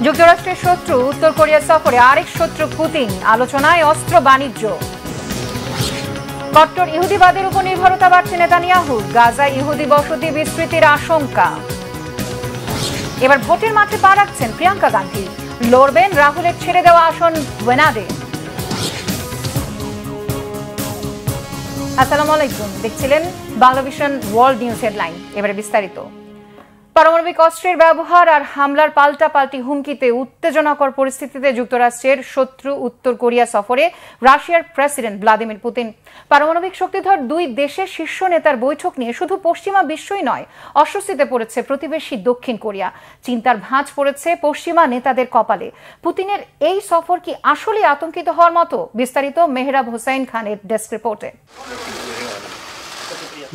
যুক্তরাষ্ট্রের শত্রু উত্তর কোরিয়া সফরে আরেক শত্রু পুতিন, আলোচনায় অস্ত্র বাণিজ্য। কট্টর ইহুদিবাদের উপর নির্ভরতা বাড়ছে নেতানিয়াহুর, গাজায় ইহুদি বসতি বিস্তৃতির আশঙ্কা। এবার ভোটের মাঠে পা রাখছেন প্রিয়াঙ্কা গান্ধী, লড়বেন রাহুলের ছেড়ে দেওয়া আসন ওয়েনাডে। আসসালামু আলাইকুম, দেখছিলেন বাংলাভিশন ওয়ার্ল্ড নিউজ হেডলাইন। এবারে বিস্তারিত। পারমাণবিক অস্ত্রের ব্যবহার আর হামলার পাল্টাপাল্টি হুমকিতে উত্তেজনাকর পরিস্থিতিতে যুক্তরাষ্ট্রের শত্রু উত্তর কোরিয়া সফরে রাশিয়ার প্রেসিডেন্ট ভ্লাদিমির পুতিন। পারমাণবিক শক্তিধর দুই দেশের শীর্ষ নেতার বৈঠক নিয়ে শুধু পশ্চিমা বিশ্বই নয়, অস্বস্তিতে পড়েছে প্রতিবেশী দক্ষিণ কোরিয়া। চিন্তার ভাঁজ পড়েছে পশ্চিমা নেতাদের কপালে। পুতিনের এই সফর কি আসলে আতঙ্কিত হওয়ার মতো? বিস্তারিত মেহরাব হোসাইন খানের ডেস্ক রিপোর্টে।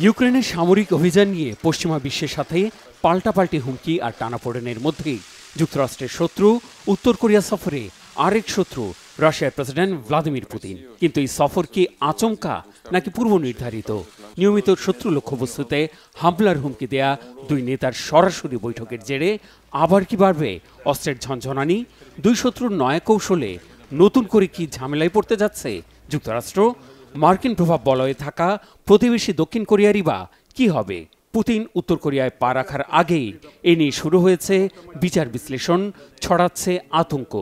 ইউক্রেনের সামরিক অভিযান নিয়ে পশ্চিমা বিশ্বের সাথে পাল্টাপাল্টি হুমকি আর টানাপোড়েনের মধ্যেই যুক্তরাষ্ট্রের শত্রু উত্তর কোরিয়া সফরে আরেক শত্রু রাশিয়ার প্রেসিডেন্ট ভ্লাদিমির পুতিন। কিন্তু এই সফর কি আচমকা নাকি পূর্ব নির্ধারিত? নিয়মিত শত্রু লক্ষ্যবস্তুতে হামলার হুমকি দেয়া দুই নেতার সরাসরি বৈঠকের জেরে আবার কি বাড়বে অস্ত্রের ঝনঝনানি? দুই শত্রুর নয়া কৌশলে নতুন করে কি ঝামেলায় পড়তে যাচ্ছে যুক্তরাষ্ট্র? মার্কিন প্রভাব বলয়ে থাকা প্রতিবেশী দক্ষিণ কোরিয়ারই বা কি হবে? পুতিন উত্তর কোরিয়ায় পা রাখার আগেই এ নিয়ে শুরু হয়েছে বিচার বিশ্লেষণ, ছড়াচ্ছে আতঙ্ক।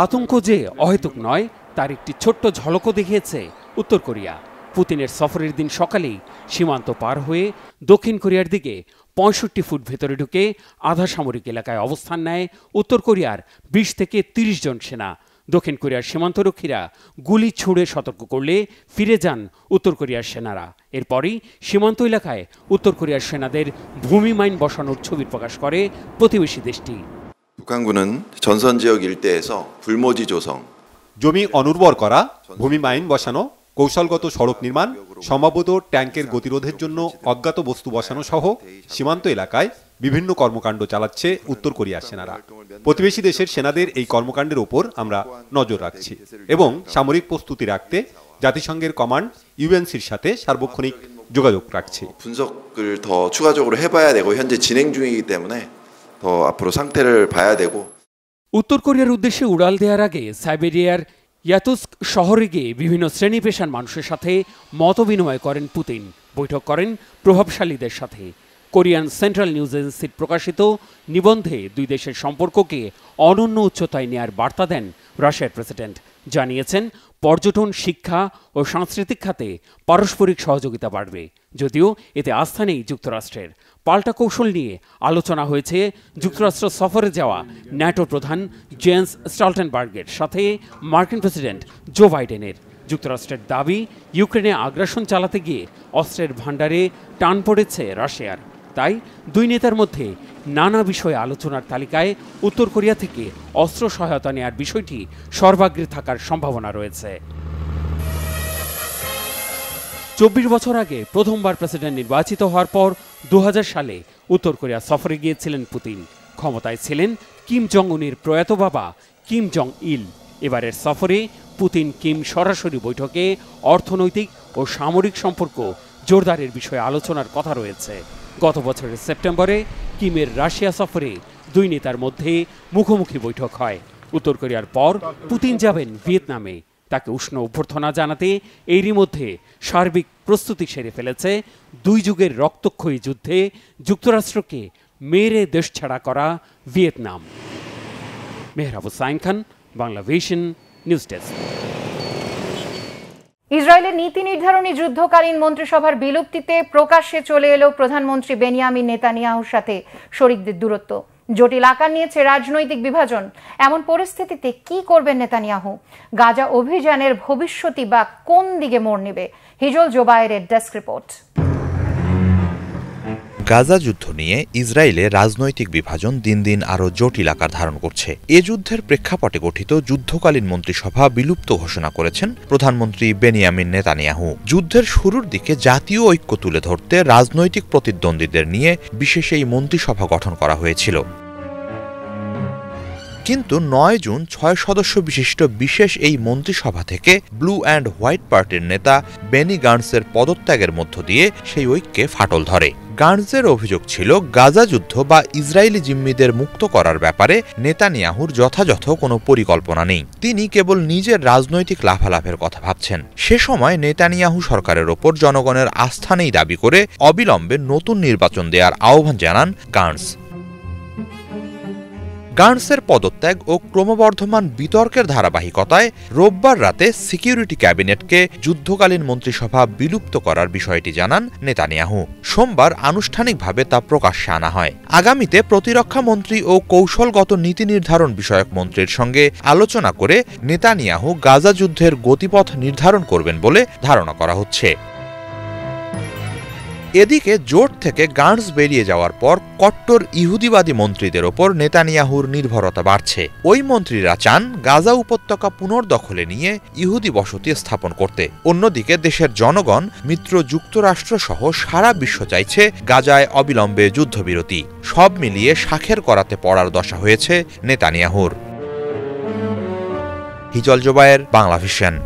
আতঙ্ক যে অহেতুক নয় তার একটি ছোট্ট ঝলকও দেখিয়েছে উত্তর কোরিয়া। পুতিনের সফরের দিন সকালেই সীমান্ত পার হয়ে দক্ষিণ কোরিয়ার দিকে ৬৫ ফুট ভেতরে ঢুকে আধা সামরিক এলাকায় অবস্থান নেয় উত্তর কোরিয়ার ২০ থেকে ৩০ জন সেনা। দক্ষিণ কোরিয়ার সীমান্তরক্ষীরা গুলি ছুড়ে সতর্ক করলে ফিরে যান উত্তর কোরিয়ার সেনারা। এরপরই সীমান্ত এলাকায় উত্তর কোরিয়ার সেনাদের ভূমি মাইন বসানোর ছবি প্রকাশ করে প্রতিবেশী দেশটি। 북한군은 전선 지역 일대에서 불모지 조성, জমি অনুর্বর করা, ভূমি মাইন বসানো, কৌশলগত সড়ক নির্মাণ, সম্ভবত ট্যাঙ্কের গতিরোধের জন্য অজ্ঞাত বস্তু বসানো সহ সীমান্ত এলাকায় বিভিন্ন কর্মকাণ্ড চালাচ্ছে উত্তর কোরিয়ার সেনারা। প্রতিবেশী দেশের সেনাদের এই কর্মকাণ্ডের উপর আমরা নজর রাখছি এবং সামরিক প্রস্তুতি রাখতে জাতিসংঘের কমান্ড ইউএনসির সাথে সার্বক্ষণিক যোগাযোগ রাখছি। 분석을 더 추가적으로 해봐야 되고 현재 진행 중이기 때문에 더 앞으로 상태를 봐야 되고। উত্তর কোরিয়ার উদ্দেশ্যে উড়াল দেওয়ার আগে সাইবেরিয়ার ইয়াতুস্ক শহরে গিয়ে বিভিন্ন শ্রেণী পেশার মানুষের সাথে মত বিনিময় করেন পুতিন। বৈঠক করেন প্রভাবশালীদের সাথে। কোরিয়ান সেন্ট্রাল নিউজ এজেন্সির প্রকাশিত নিবন্ধে দুই দেশের সম্পর্ককে অনন্য উচ্চতায় নেয়ার বার্তা দেন রাশিয়ার প্রেসিডেন্ট। জানিয়েছেন পর্যটন, শিক্ষা ও সাংস্কৃতিক খাতে পারস্পরিক সহযোগিতা বাড়বে। যদিও এতে আস্থা নেই যুক্তরাষ্ট্রের। পাল্টা কৌশল নিয়ে আলোচনা হয়েছে যুক্তরাষ্ট্র সফরে যাওয়া ন্যাটো প্রধান জেন্স স্টলটেনবার্গের সাথে মার্কিন প্রেসিডেন্ট জো বাইডেনের। যুক্তরাষ্ট্রের দাবি, ইউক্রেনে আগ্রাসন চালাতে গিয়ে অস্ত্রের ভাণ্ডারে টান পড়েছে রাশিয়ার। তাই দুই নেতার মধ্যে নানা বিষয়ে আলোচনার তালিকায় উত্তর কোরিয়া থেকে অস্ত্র সহায়তা নেয়ার বিষয়টি সর্বাগ্রে থাকার সম্ভাবনা রয়েছে। ২৪ বছর আগে প্রথমবার প্রেসিডেন্ট নির্বাচিত হওয়ার পর ২০০০ সালে উত্তর কোরিয়া সফরে গিয়েছিলেন পুতিন। ক্ষমতায় ছিলেন কিম জং উনের প্রয়াত বাবা কিম জং ইল। এবারের সফরে পুতিন কিম সরাসরি বৈঠকে অর্থনৈতিক ও সামরিক সম্পর্ক জোরদারের বিষয়ে আলোচনার কথা রয়েছে। গত বছরের সেপ্টেম্বরে কিমের রাশিয়া সফরে দুই নেতার মধ্যে মুখোমুখি বৈঠক হয়। উত্তর কোরিয়ার পর পুতিন যাবেন ভিয়েতনামে। তাকে উষ্ণ অভ্যর্থনা জানাতে এরই মধ্যে সার্বিক প্রস্তুতি সেরে ফেলেছে দুই যুগের রক্তক্ষয়ী যুদ্ধে যুক্তরাষ্ট্রকে মেরে দেশ ছাড়া করা ভিয়েতনাম। মেহরাব হোসাইন খান, বাংলাভিশন নিউজ ডেস্ক। ইসরায়েলের নীতি নির্ধারণী যুদ্ধকালীন মন্ত্রিসভার বিলুপ্তিতে প্রকাশ্যে চলে এলো প্রধানমন্ত্রী বেনিয়ামিন নেতানিয়াহুর সাথে শরিকদের দূরত্ব। জটিল আকার নিয়েছে রাজনৈতিক বিভাজন। এমন পরিস্থিতিতে কি করবেন নেতানিয়াহু? গাজা অভিযানের ভবিষ্যৎই বা কোন দিকে মোড় নেবে? হিজল জোবায়েরের ডেস্ক রিপোর্ট। গাজা যুদ্ধ নিয়ে ইসরায়েলে রাজনৈতিক বিভাজন দিন দিন আরও জটিল আকার ধারণ করছে। এ যুদ্ধের প্রেক্ষাপটে গঠিত যুদ্ধকালীন মন্ত্রিসভা বিলুপ্ত ঘোষণা করেছেন প্রধানমন্ত্রী বেনিয়ামিন নেতানিয়াহু। যুদ্ধের শুরুর দিকে জাতীয় ঐক্য তুলে ধরতে রাজনৈতিক প্রতিদ্বন্দ্বীদের নিয়ে বিশেষ এই মন্ত্রিসভা গঠন করা হয়েছিল। কিন্তু ৯ জুন ৬ সদস্য বিশিষ্ট বিশেষ এই মন্ত্রিসভা থেকে ব্লু অ্যান্ড হোয়াইট পার্টির নেতা বেনি গান্টসের পদত্যাগের মধ্য দিয়ে সেই ঐক্যে ফাটল ধরে। গান্টসের অভিযোগ ছিল গাজা যুদ্ধ বা ইসরায়েলি জিম্মিদের মুক্ত করার ব্যাপারে নেতানিয়াহুর যথাযথ কোনো পরিকল্পনা নেই। তিনি কেবল নিজের রাজনৈতিক লাভালাভের কথা ভাবছেন। সে সময় নেতানিয়াহু সরকারের ওপর জনগণের আস্থা নেই দাবি করে অবিলম্বে নতুন নির্বাচন দেওয়ার আহ্বান জানান গান্টস। গান্টসের পদত্যাগ ও ক্রমবর্ধমান বিতর্কের ধারাবাহিকতায় রোববার রাতে সিকিউরিটি ক্যাবিনেটকে যুদ্ধকালীন মন্ত্রিসভা বিলুপ্ত করার বিষয়টি জানান নেতানিয়াহু। সোমবার আনুষ্ঠানিকভাবে তা প্রকাশ্যে আনা হয়। আগামীতে প্রতিরক্ষা মন্ত্রী ও কৌশলগত নীতি নির্ধারণ বিষয়ক মন্ত্রীর সঙ্গে আলোচনা করে নেতানিয়াহু গাজা যুদ্ধের গতিপথ নির্ধারণ করবেন বলে ধারণা করা হচ্ছে। এদিকে জোট থেকে গান্টস বেরিয়ে যাওয়ার পর কট্টর ইহুদিবাদী মন্ত্রীদের ওপর নেতানিয়াহুর নির্ভরতা বাড়ছে। ওই মন্ত্রীরা চান গাজা উপত্যকা পুনর্দখলে নিয়ে ইহুদি বসতি স্থাপন করতে। অন্যদিকে দেশের জনগণ, মিত্র যুক্তরাষ্ট্র সহ সারা বিশ্ব চাইছে গাজায় অবিলম্বে যুদ্ধবিরতি। সব মিলিয়ে শাখের করাতে পড়ার দশা হয়েছে নেতানিয়াহুর। হিজল জোবায়ের, বাংলা ভিশন।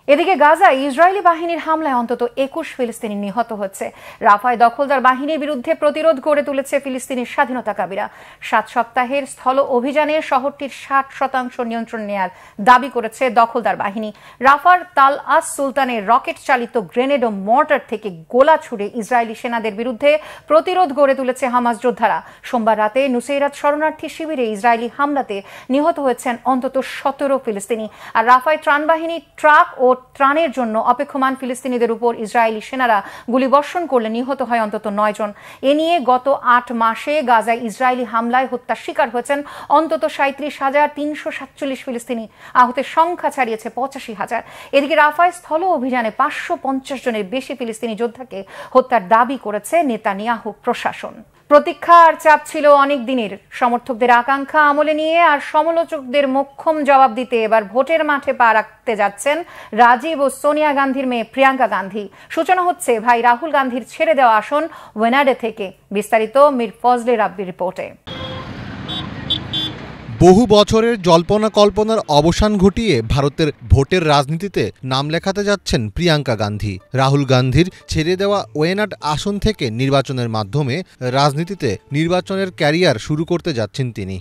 এদিকে গাজায় ইসরায়েলি বাহিনীর হামলায় অন্তত ২১ ফিলিস্তিনি নিহত হচ্ছে। রাফায় দখলদার বাহিনীর বিরুদ্ধে প্রতিরোধ গড়ে তুলেছে ফিলিস্তিনের স্বাধীনতাকামীরা। ৭ সপ্তাহের স্থল অভিযানে শহরটির ৬০% নিয়ন্ত্রণ নেয়ার দাবি করেছে দখলদার বাহিনী। রাফার তাল আস সুলতানে রকেট চালিত গ্রেনেড ও মর্টার থেকে গোলা ছুড়ে ইসরায়েলি সেনাদের বিরুদ্ধে প্রতিরোধ গড়ে তুলেছে হামাস যোদ্ধারা। সোমবার রাতে নুসেইরাত শরণার্থী শিবিরে ইসরায়েলি হামলাতে নিহত হয়েছেন অন্তত ১৭ ফিলিস্তিনি। আর রাফায় ত্রাণ বাহিনী ট্রাক ও ত্রাণের জন্য অপেক্ষমান ফিলিস্তিনিদের উপর ইসরায়েলি সেনারা গুলিবর্ষণ করলে নিহত হয় অন্তত ৯ জন। এ নিয়ে গত ৮ মাসে গাজায় ইসরায়েলি হামলায় হত্যার শিকার হয়েছেন অন্তত ৩৭,৩৪৭ ফিলিস্তিনি। আহতের সংখ্যা ছাড়িয়েছে ৮৫,০০০। এদিকে রাফায় স্থল অভিযানে ৫৫০ জনের বেশি ফিলিস্তিনি যোদ্ধাকে হত্যার দাবি করেছে নেতানিয়াহু প্রশাসন। প্রতীক্ষা আর চাপ ছিল অনেক দিনের। সমর্থকদের আকাঙ্ক্ষা আমলে নিয়ে আর সমালোচকদের মোক্ষম জবাব দিতে এবার ভোটের মাঠে পা রাখতে যাচ্ছেন রাজীব ও সোনিয়া গান্ধীর মেয়ে প্রিয়াঙ্কা গান্ধী। সূচনা হচ্ছে ভাই রাহুল গান্ধীর ছেড়ে দেওয়া আসন ওয়েনাডে থেকে। বিস্তারিত মীর ফজলে রাব্বির রিপোর্টে। বহু বছরের জল্পনা কল্পনার অবসান ঘটিয়ে ভারতের ভোটের রাজনীতিতে নাম লেখাতে যাচ্ছেন প্রিয়াঙ্কা গান্ধী। রাহুল গান্ধীর ছেড়ে দেওয়া ওয়েনাড আসন থেকে নির্বাচনের মাধ্যমে রাজনীতিতে নির্বাচনের ক্যারিয়ার শুরু করতে যাচ্ছেন তিনি।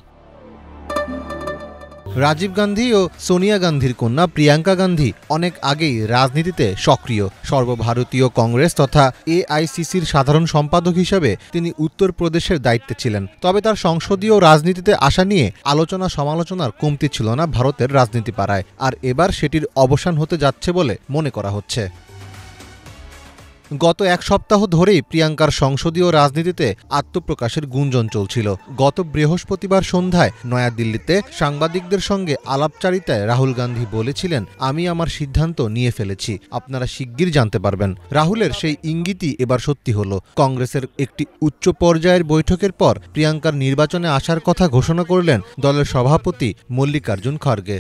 রাজীব গান্ধী ও সোনিয়া গান্ধীর কন্যা প্রিয়াঙ্কা গান্ধী অনেক আগেই রাজনীতিতে সক্রিয়। সর্বভারতীয় কংগ্রেস তথা এআইসিসির সাধারণ সম্পাদক হিসেবে তিনি উত্তরপ্রদেশের দায়িত্বে ছিলেন। তবে তার সংসদীয় রাজনীতিতে আসা নিয়ে আলোচনা সমালোচনার কমতি ছিল না ভারতের রাজনীতি পাড়ায়। আর এবার সেটির অবসান হতে যাচ্ছে বলে মনে করা হচ্ছে। গত এক সপ্তাহ ধরেই প্রিয়াঙ্কার সংসদীয় রাজনীতিতে আত্মপ্রকাশের গুঞ্জন চলছিল। গত বৃহস্পতিবার সন্ধ্যায় নয়াদিল্লিতে সাংবাদিকদের সঙ্গে আলাপচারিতায় রাহুল গান্ধী বলেছিলেন, আমি আমার সিদ্ধান্ত নিয়ে ফেলেছি, আপনারা শিগগির জানতে পারবেন। রাহুলের সেই ইঙ্গিতই এবার সত্যি হলো। কংগ্রেসের একটি উচ্চ পর্যায়ের বৈঠকের পর প্রিয়াঙ্কার নির্বাচনে আসার কথা ঘোষণা করলেন দলের সভাপতি মল্লিকার্জুন খড়গে।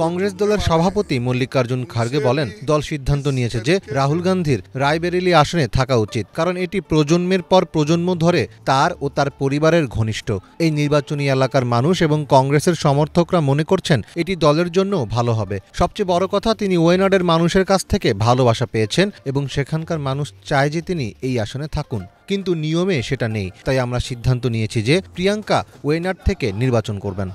কংগ্রেস দলের সভাপতি মল্লিকার্জুন খড়গে বলেন, দল সিদ্ধান্ত নিয়েছে যে রাহুল গান্ধীর রায়বেরেলি আসনে থাকা উচিত, কারণ এটি প্রজন্মের পর প্রজন্ম ধরে তার ও তার পরিবারের ঘনিষ্ঠ। এই নির্বাচনী এলাকার মানুষ এবং কংগ্রেসের সমর্থকরা মনে করছেন এটি দলের জন্য ভালো হবে। সবচেয়ে বড় কথা, তিনি ওয়েনাডের মানুষের কাছ থেকে ভালোবাসা পেয়েছেন এবং সেখানকার মানুষ চায় যে তিনি এই আসনে থাকুন, কিন্তু নিয়মে সেটা নেই। তাই আমরা সিদ্ধান্ত নিয়েছি যে প্রিয়াঙ্কা ওয়েনাড থেকে নির্বাচন করবেন।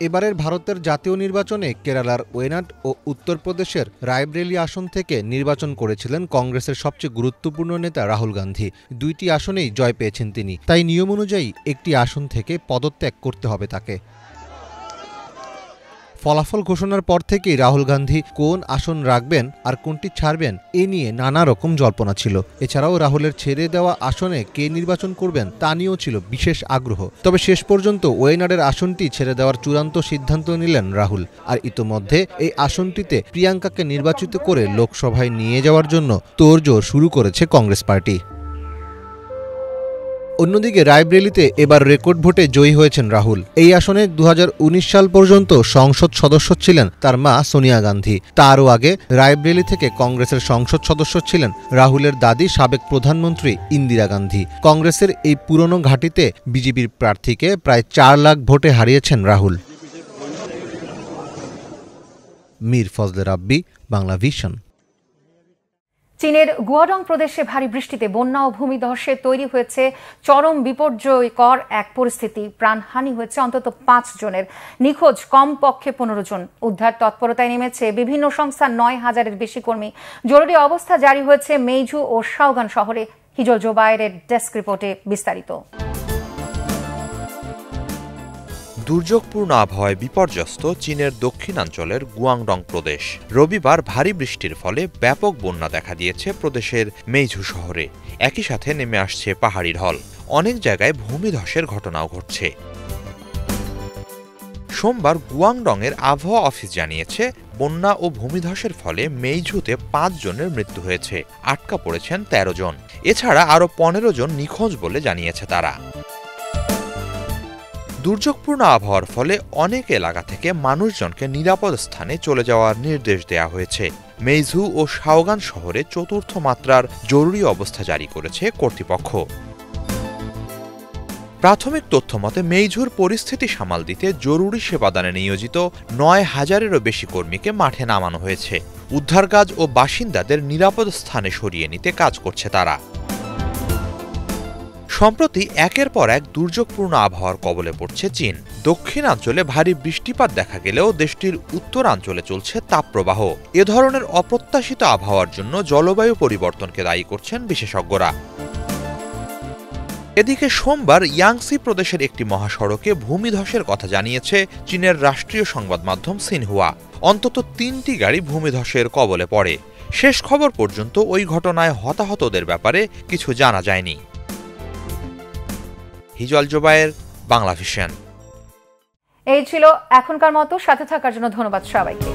এবারের ভারতের জাতীয় নির্বাচনে কেরালার ওয়েনাড ও উত্তরপ্রদেশের রায়বেরেলি আসন থেকে নির্বাচন করেছিলেন কংগ্রেসের সবচেয়ে গুরুত্বপূর্ণ নেতা রাহুল গান্ধী। দুইটি আসনেই জয় পেয়েছেন তিনি, তাই নিয়ম অনুযায়ী একটি আসন থেকে পদত্যাগ করতে হবে তাকে। ফলাফল ঘোষণার পর থেকেই রাহুল গান্ধী কোন আসন রাখবেন আর কোনটি ছাড়বেন এ নিয়ে নানা রকম জল্পনা ছিল। এছাড়াও রাহুলের ছেড়ে দেওয়া আসনে কে নির্বাচন করবেন তা নিয়েও ছিল বিশেষ আগ্রহ। তবে শেষ পর্যন্ত ওয়েনাডের আসনটি ছেড়ে দেওয়ার চূড়ান্ত সিদ্ধান্ত নিলেন রাহুল। আর ইতোমধ্যে এই আসনটিতে প্রিয়াঙ্কাকে নির্বাচিত করে লোকসভায় নিয়ে যাওয়ার জন্য তোড়জোড় শুরু করেছে কংগ্রেস পার্টি। অন্যদিকে রায়বেরেলিতে এবার রেকর্ড ভোটে জয়ী হয়েছেন রাহুল। এই আসনে 2019 সাল পর্যন্ত সংসদ সদস্য ছিলেন তার মা সোনিয়া গান্ধী। তারও আগে রায়বেরেলি থেকে কংগ্রেসের সংসদ সদস্য ছিলেন রাহুলের দাদি সাবেক প্রধানমন্ত্রী ইন্দিরা গান্ধী। কংগ্রেসের এই পুরনো ঘাঁটিতে বিজেপির প্রার্থীকে প্রায় 4 লাখ ভোটে হারিয়েছেন রাহুল। মীর ফজলে রাব্বি, বাংলা ভিশন। চীনের গুয়াডং প্রদেশে ভারী বৃষ্টিতে বন্যা ও ভূমিধসে তৈরি হয়েছে চরম বিপর্যয়কর এক পরিস্থিতি। প্রাণহানি হয়েছে অন্তত 5 জনের, নিখোঁজ কমপক্ষে 15 জন। উদ্ধার তৎপরতায় নেমেছে বিভিন্ন সংস্থার 9,000-এর বেশি কর্মী। জরুরি অবস্থা জারি হয়েছে মেইঝু ও শাওগান শহরে। হিজল জোবায়ের ডেস্ক রিপোর্টে বিস্তারিত। দুর্যোগপূর্ণ আবহাওয়ায় বিপর্যস্ত চীনের দক্ষিণাঞ্চলের গুয়াংডং প্রদেশ। রবিবার ভারী বৃষ্টির ফলে ব্যাপক বন্যা দেখা দিয়েছে প্রদেশের মেইঝু শহরে। একই সাথে নেমে আসছে পাহাড়ি ঢল। অনেক জায়গায় ভূমিধসের ঘটনাও ঘটছে। সোমবার গুয়াংডংয়ের আবহাওয়া অফিস জানিয়েছে, বন্যা ও ভূমিধসের ফলে মেইঝুতে 5 জনের মৃত্যু হয়েছে, আটকা পড়েছেন 13 জন। এছাড়া আরও 15 জন নিখোঁজ বলে জানিয়েছে তারা। দুর্যোগপূর্ণ আবহাওয়ার ফলে অনেক এলাকা থেকে মানুষজনকে নিরাপদ স্থানে চলে যাওয়ার নির্দেশ দেওয়া হয়েছে। মেইঝু ও শাওগান শহরে 4র্থ মাত্রার জরুরি অবস্থা জারি করেছে কর্তৃপক্ষ। প্রাথমিক তথ্য মতে মেইঝুর পরিস্থিতি সামাল দিতে জরুরি সেবাদানে নিয়োজিত 9,000-এরও বেশি কর্মীকে মাঠে নামানো হয়েছে। উদ্ধার কাজ ও বাসিন্দাদের নিরাপদ স্থানে সরিয়ে নিতে কাজ করছে তারা। সম্প্রতি একের পর এক দুর্যোগপূর্ণ আবহাওয়ার কবলে পড়ছে চীন। দক্ষিণাঞ্চলে ভারী বৃষ্টিপাত দেখা গেলেও দেশটির উত্তরাঞ্চলে চলছে তাপপ্রবাহ। এ ধরনের অপ্রত্যাশিত আবহাওয়ার জন্য জলবায়ু পরিবর্তনকে দায়ী করছেন বিশেষজ্ঞরা। এদিকে সোমবার ইয়াংসি প্রদেশের একটি মহাসড়কে ভূমিধসের কথা জানিয়েছে চীনের রাষ্ট্রীয় সংবাদ মাধ্যম সিনহুয়া। অন্তত 3টি গাড়ি ভূমিধসের কবলে পড়ে। শেষ খবর পর্যন্ত ওই ঘটনায় হতাহতদের ব্যাপারে কিছু জানা যায়নি। হিজল জোবায়ের, বাংলা ভিশন। এই ছিল এখনকার মতো। সাথে থাকার জন্য ধন্যবাদ সবাইকে।